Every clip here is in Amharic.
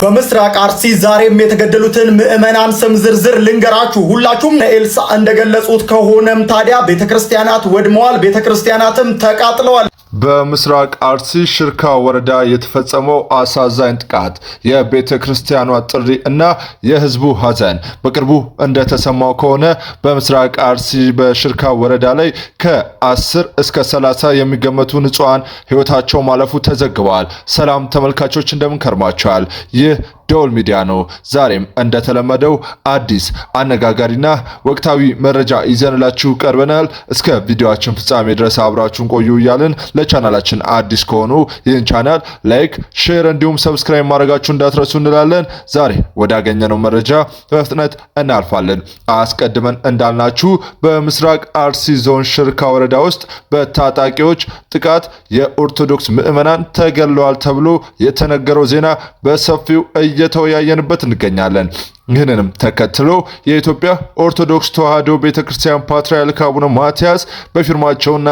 በምስራቅ አርሲ ዛሬም የተገደሉትን ምዕመናን ስም ዝርዝር ልንገራችሁ። ሁላችሁም ኤልሳ እንደገለጹት ከሆነም ታዲያ ቤተክርስቲያናት ወድመዋል፣ ቤተክርስቲያናትም ተቃጥለዋል። በምስራቅ አርሲ ሽርካ ወረዳ የተፈጸመው አሳዛኝ ጥቃት የቤተ ክርስቲያኗ ጥሪ እና የህዝቡ ሐዘን። በቅርቡ እንደተሰማው ከሆነ በምስራቅ አርሲ በሽርካ ወረዳ ላይ ከ10 እስከ 30 የሚገመቱ ንጹሃን ህይወታቸው ማለፉ ተዘግቧል። ሰላም ተመልካቾች እንደምን ከርማችኋል? ይህ ደወል ሚዲያ ነው። ዛሬም እንደተለመደው አዲስ አነጋጋሪና ወቅታዊ መረጃ ይዘንላችሁ ቀርበናል። እስከ ቪዲዮአችን ፍጻሜ ድረስ አብራችሁን ቆዩ እያልን ለቻናላችን አዲስ ከሆኑ ይህን ቻናል ላይክ፣ ሼር እንዲሁም ሰብስክራይብ ማድረጋችሁ እንዳትረሱ እንላለን። ዛሬ ወዳገኘነው መረጃ በፍጥነት እናልፋለን። አስቀድመን እንዳልናችሁ በምስራቅ አርሲ ዞን ሽርካ ወረዳ ውስጥ በታጣቂዎች ጥቃት የኦርቶዶክስ ምዕመናን ተገለዋል ተብሎ የተነገረው ዜና በሰፊው እየተወያየንበት እንገኛለን። ይህንንም ተከትሎ የኢትዮጵያ ኦርቶዶክስ ተዋሕዶ ቤተክርስቲያን ፓትርያርክ አቡነ ማትያስ በፊርማቸውና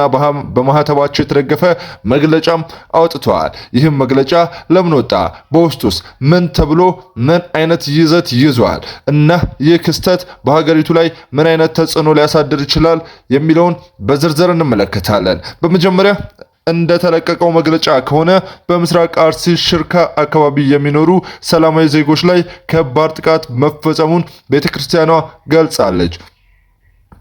በማህተባቸው የተደገፈ መግለጫም አውጥተዋል። ይህም መግለጫ ለምን ወጣ? በውስጡስ ምን ተብሎ ምን አይነት ይዘት ይዟል? እና ይህ ክስተት በሀገሪቱ ላይ ምን አይነት ተጽዕኖ ሊያሳድር ይችላል የሚለውን በዝርዝር እንመለከታለን። በመጀመሪያ እንደተለቀቀው መግለጫ ከሆነ በምስራቅ አርሲ ሽርካ አካባቢ የሚኖሩ ሰላማዊ ዜጎች ላይ ከባድ ጥቃት መፈጸሙን ቤተክርስቲያኗ ገልጻለች።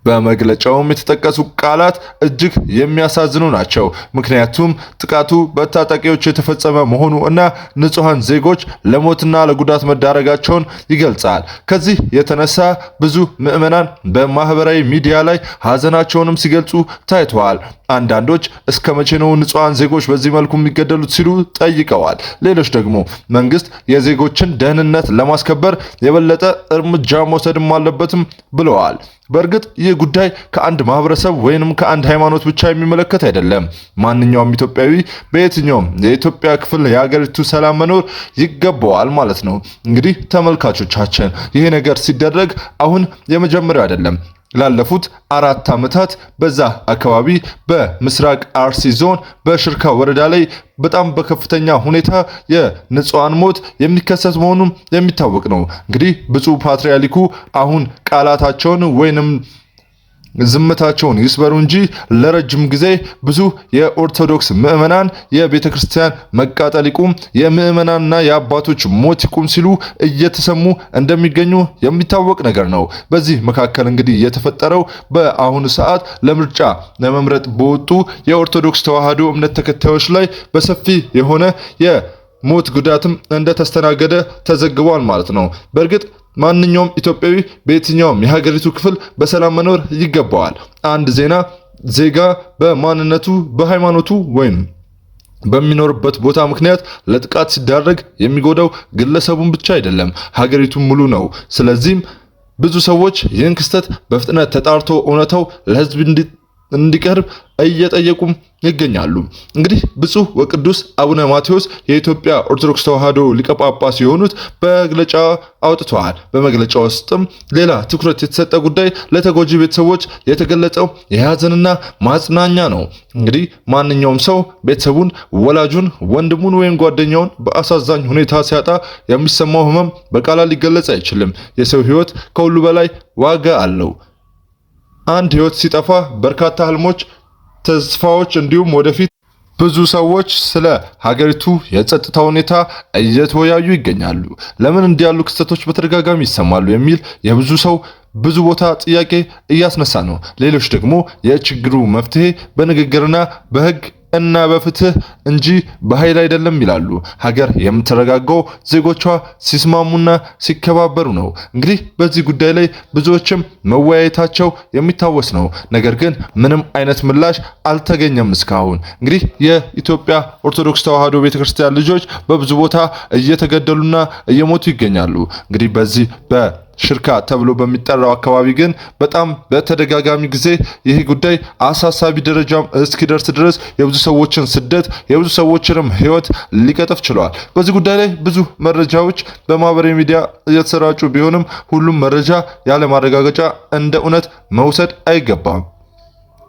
በመግለጫውም የተጠቀሱ ቃላት እጅግ የሚያሳዝኑ ናቸው። ምክንያቱም ጥቃቱ በታጣቂዎች የተፈጸመ መሆኑ እና ንጹሃን ዜጎች ለሞትና ለጉዳት መዳረጋቸውን ይገልጻል። ከዚህ የተነሳ ብዙ ምዕመናን በማህበራዊ ሚዲያ ላይ ሀዘናቸውንም ሲገልጹ ታይተዋል። አንዳንዶች እስከ መቼ ነው ንጹሃን ዜጎች በዚህ መልኩ የሚገደሉት ሲሉ ጠይቀዋል። ሌሎች ደግሞ መንግስት የዜጎችን ደህንነት ለማስከበር የበለጠ እርምጃ መውሰድም አለበትም ብለዋል። በእርግጥ ይህ ጉዳይ ከአንድ ማህበረሰብ ወይንም ከአንድ ሃይማኖት ብቻ የሚመለከት አይደለም። ማንኛውም ኢትዮጵያዊ በየትኛውም የኢትዮጵያ ክፍል የሀገሪቱ ሰላም መኖር ይገባዋል ማለት ነው። እንግዲህ ተመልካቾቻችን ይሄ ነገር ሲደረግ አሁን የመጀመሪያው አይደለም። ላለፉት 4 ዓመታት በዛ አካባቢ በምስራቅ አርሲ ዞን በሽርካ ወረዳ ላይ በጣም በከፍተኛ ሁኔታ የንጹሃን ሞት የሚከሰት መሆኑም የሚታወቅ ነው። እንግዲህ ብፁዕ ፓትርያርኩ አሁን ቃላታቸውን ወይንም ዝምታቸውን ይስበሩ እንጂ ለረጅም ጊዜ ብዙ የኦርቶዶክስ ምዕመናን የቤተክርስቲያን መቃጠል ይቁም፣ የምዕመናንና የአባቶች ሞት ይቁም ሲሉ እየተሰሙ እንደሚገኙ የሚታወቅ ነገር ነው። በዚህ መካከል እንግዲህ የተፈጠረው በአሁኑ ሰዓት ለምርጫ ለመምረጥ በወጡ የኦርቶዶክስ ተዋሕዶ እምነት ተከታዮች ላይ በሰፊ የሆነ የሞት ጉዳትም እንደተስተናገደ ተዘግቧል ማለት ነው። በእርግጥ ማንኛውም ኢትዮጵያዊ በየትኛውም የሀገሪቱ ክፍል በሰላም መኖር ይገባዋል። አንድ ዜጋ በማንነቱ በሃይማኖቱ ወይም በሚኖርበት ቦታ ምክንያት ለጥቃት ሲዳረግ የሚጎዳው ግለሰቡን ብቻ አይደለም፣ ሀገሪቱን ሙሉ ነው። ስለዚህም ብዙ ሰዎች ይህን ክስተት በፍጥነት ተጣርቶ እውነታው ለሕዝብ እንዲቀርብ እየጠየቁም ይገኛሉ። እንግዲህ ብፁዕ ወቅዱስ አቡነ ማቴዎስ የኢትዮጵያ ኦርቶዶክስ ተዋሕዶ ሊቀ ጳጳስ የሆኑት መግለጫ አውጥተዋል። በመግለጫ ውስጥም ሌላ ትኩረት የተሰጠ ጉዳይ ለተጎጂ ቤተሰቦች የተገለጸው የሐዘንና ማጽናኛ ነው። እንግዲህ ማንኛውም ሰው ቤተሰቡን፣ ወላጁን፣ ወንድሙን ወይም ጓደኛውን በአሳዛኝ ሁኔታ ሲያጣ የሚሰማው ህመም በቃላት ሊገለጽ አይችልም። የሰው ህይወት ከሁሉ በላይ ዋጋ አለው። አንድ ህይወት ሲጠፋ በርካታ ህልሞች፣ ተስፋዎች እንዲሁም ወደፊት ብዙ ሰዎች ስለ ሀገሪቱ የጸጥታ ሁኔታ እየተወያዩ ይገኛሉ። ለምን እንዲህ ያሉ ክስተቶች በተደጋጋሚ ይሰማሉ የሚል የብዙ ሰው ብዙ ቦታ ጥያቄ እያስነሳ ነው። ሌሎች ደግሞ የችግሩ መፍትሄ በንግግርና በህግ እና በፍትህ እንጂ በኃይል አይደለም ይላሉ። ሀገር የምትረጋጋው ዜጎቿ ሲስማሙና ሲከባበሩ ነው። እንግዲህ በዚህ ጉዳይ ላይ ብዙዎችም መወያየታቸው የሚታወስ ነው። ነገር ግን ምንም አይነት ምላሽ አልተገኘም እስካሁን። እንግዲህ የኢትዮጵያ ኦርቶዶክስ ተዋሕዶ ቤተክርስቲያን ልጆች በብዙ ቦታ እየተገደሉና እየሞቱ ይገኛሉ። እንግዲህ በዚህ ሽርካ ተብሎ በሚጠራው አካባቢ ግን በጣም በተደጋጋሚ ጊዜ ይህ ጉዳይ አሳሳቢ ደረጃም እስኪደርስ ድረስ የብዙ ሰዎችን ስደት የብዙ ሰዎችንም ህይወት ሊቀጥፍ ችሏል። በዚህ ጉዳይ ላይ ብዙ መረጃዎች በማህበራዊ ሚዲያ እየተሰራጩ ቢሆንም ሁሉም መረጃ ያለ ማረጋገጫ እንደ እውነት መውሰድ አይገባም።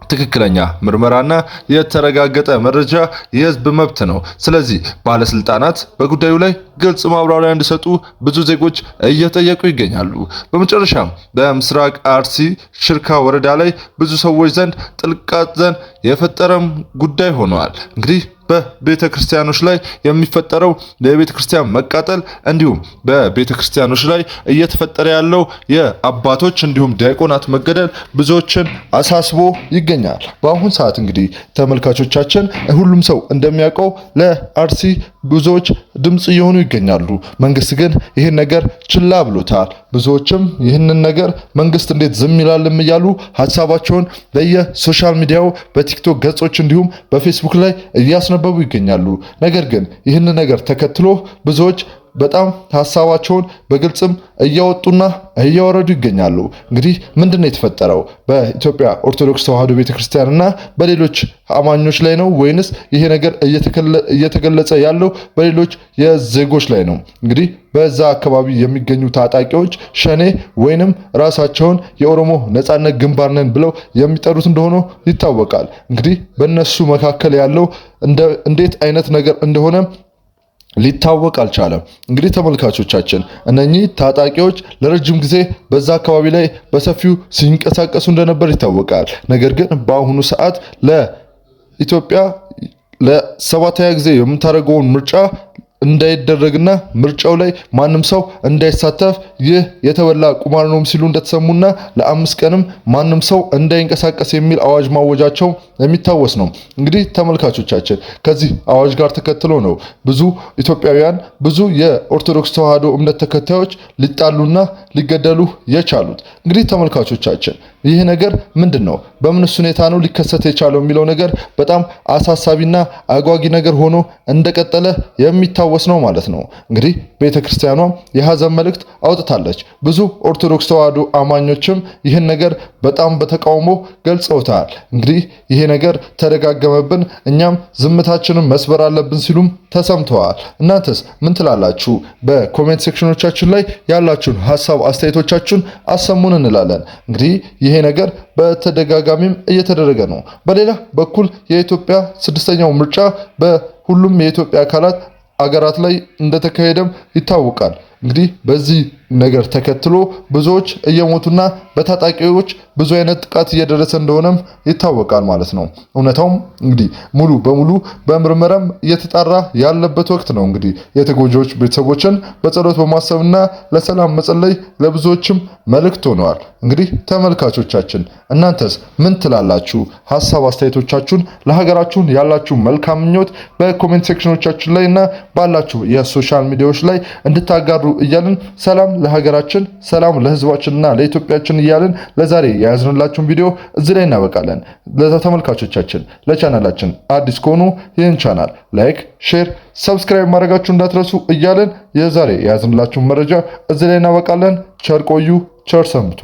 ትክክለኛ ምርመራና የተረጋገጠ መረጃ የህዝብ መብት ነው። ስለዚህ ባለስልጣናት በጉዳዩ ላይ ግልጽ ማብራሪያ እንዲሰጡ ብዙ ዜጎች እየጠየቁ ይገኛሉ። በመጨረሻም በምስራቅ አርሲ ሽርካ ወረዳ ላይ ብዙ ሰዎች ዘንድ ጥልቅ ሐዘን የፈጠረም ጉዳይ ሆኗል። እንግዲህ በቤተ ክርስቲያኖች ላይ የሚፈጠረው የቤተ ክርስቲያን መቃጠል እንዲሁም በቤተ ክርስቲያኖች ላይ እየተፈጠረ ያለው የአባቶች እንዲሁም ዲያቆናት መገደል ብዙዎችን አሳስቦ ይገኛል። በአሁን ሰዓት እንግዲህ ተመልካቾቻችን ሁሉም ሰው እንደሚያውቀው ለአርሲ ብዙዎች ድምጽ እየሆኑ ይገኛሉ። መንግስት ግን ይህን ነገር ችላ ብሎታል። ብዙዎችም ይህንን ነገር መንግስት እንዴት ዝም ይላልም እያሉ ሀሳባቸውን በየሶሻል ሚዲያው በቲክቶክ ገጾች እንዲሁም በፌስቡክ ላይ እያስነበቡ ይገኛሉ። ነገር ግን ይህንን ነገር ተከትሎ ብዙዎች በጣም ሀሳባቸውን በግልጽም እያወጡና እያወረዱ ይገኛሉ። እንግዲህ ምንድነው የተፈጠረው? በኢትዮጵያ ኦርቶዶክስ ተዋሕዶ ቤተክርስቲያንና በሌሎች አማኞች ላይ ነው ወይንስ ይሄ ነገር እየተገለጸ ያለው በሌሎች የዜጎች ላይ ነው? እንግዲህ በዛ አካባቢ የሚገኙ ታጣቂዎች ሸኔ ወይንም ራሳቸውን የኦሮሞ ነጻነት ግንባር ነን ብለው የሚጠሩት እንደሆነ ይታወቃል። እንግዲህ በእነሱ መካከል ያለው እንዴት አይነት ነገር እንደሆነ ሊታወቅ አልቻለም። እንግዲህ ተመልካቾቻችን እነኚህ ታጣቂዎች ለረጅም ጊዜ በዛ አካባቢ ላይ በሰፊው ሲንቀሳቀሱ እንደነበር ይታወቃል። ነገር ግን በአሁኑ ሰዓት ለኢትዮጵያ ለሰባተኛ ጊዜ የምታደርገውን ምርጫ እንዳይደረግና ምርጫው ላይ ማንም ሰው እንዳይሳተፍ ይህ የተበላ ቁማር ነው ሲሉ እንደተሰሙና ለ5 ቀንም ማንም ሰው እንዳይንቀሳቀስ የሚል አዋጅ ማወጃቸው የሚታወስ ነው። እንግዲህ ተመልካቾቻችን ከዚህ አዋጅ ጋር ተከትሎ ነው ብዙ ኢትዮጵያውያን ብዙ የኦርቶዶክስ ተዋሕዶ እምነት ተከታዮች ሊጣሉና ሊገደሉ የቻሉት። እንግዲህ ተመልካቾቻችን ይህ ነገር ምንድነው? በምንስ ሁኔታ ነው ሊከሰት የቻለው የሚለው ነገር በጣም አሳሳቢና አጓጊ ነገር ሆኖ እንደቀጠለ የሚታወስ ነው ማለት ነው። እንግዲህ ቤተክርስቲያኗ የሐዘን መልእክት አውጥታለች። ብዙ ኦርቶዶክስ ተዋሕዶ አማኞችም ይህን ነገር በጣም በተቃውሞ ገልጸውታል። እንግዲህ ይሄ ነገር ተደጋገመብን፣ እኛም ዝምታችንን መስበር አለብን ሲሉም ተሰምተዋል። እናንተስ ምን ትላላችሁ? በኮሜንት ሴክሽኖቻችን ላይ ያላችሁን ሐሳብ አስተያየቶቻችሁን አሰሙን እንላለን። እንግዲህ ይሄ ነገር በተደጋጋሚም እየተደረገ ነው። በሌላ በኩል የኢትዮጵያ 6ኛው ምርጫ በሁሉም የኢትዮጵያ አገራት ላይ እንደተካሄደም ይታወቃል። እንግዲህ በዚህ ነገር ተከትሎ ብዙዎች እየሞቱና በታጣቂዎች ብዙ አይነት ጥቃት እየደረሰ እንደሆነም ይታወቃል ማለት ነው። እውነታውም እንግዲህ ሙሉ በሙሉ በምርመራም እየተጣራ ያለበት ወቅት ነው። እንግዲህ የተጎጂዎች ቤተሰቦችን በጸሎት በማሰብና ለሰላም መጸለይ ለብዙዎችም መልእክት ሆነዋል። እንግዲህ ተመልካቾቻችን እናንተስ ምን ትላላችሁ? ሐሳብ አስተያየቶቻችሁን ለሀገራችሁን ያላችሁ መልካም ምኞት በኮሜንት ሴክሽኖቻችን ላይ እና ባላችሁ የሶሻል ሚዲያዎች ላይ እንድታጋሩ እያልን ሰላም ለሀገራችን ሰላም ለሕዝባችንና ለኢትዮጵያችን እያልን ለዛሬ የያዝንላችሁን ቪዲዮ እዚህ ላይ እናበቃለን። ለተመልካቾቻችን ለቻናላችን አዲስ ከሆኑ ይህን ቻናል ላይክ፣ ሼር፣ ሰብስክራይብ ማድረጋችሁ እንዳትረሱ እያልን የዛሬ የያዝንላችሁን መረጃ እዚህ ላይ እናበቃለን። ቸር ቆዩ፣ ቸር ሰንብቱ።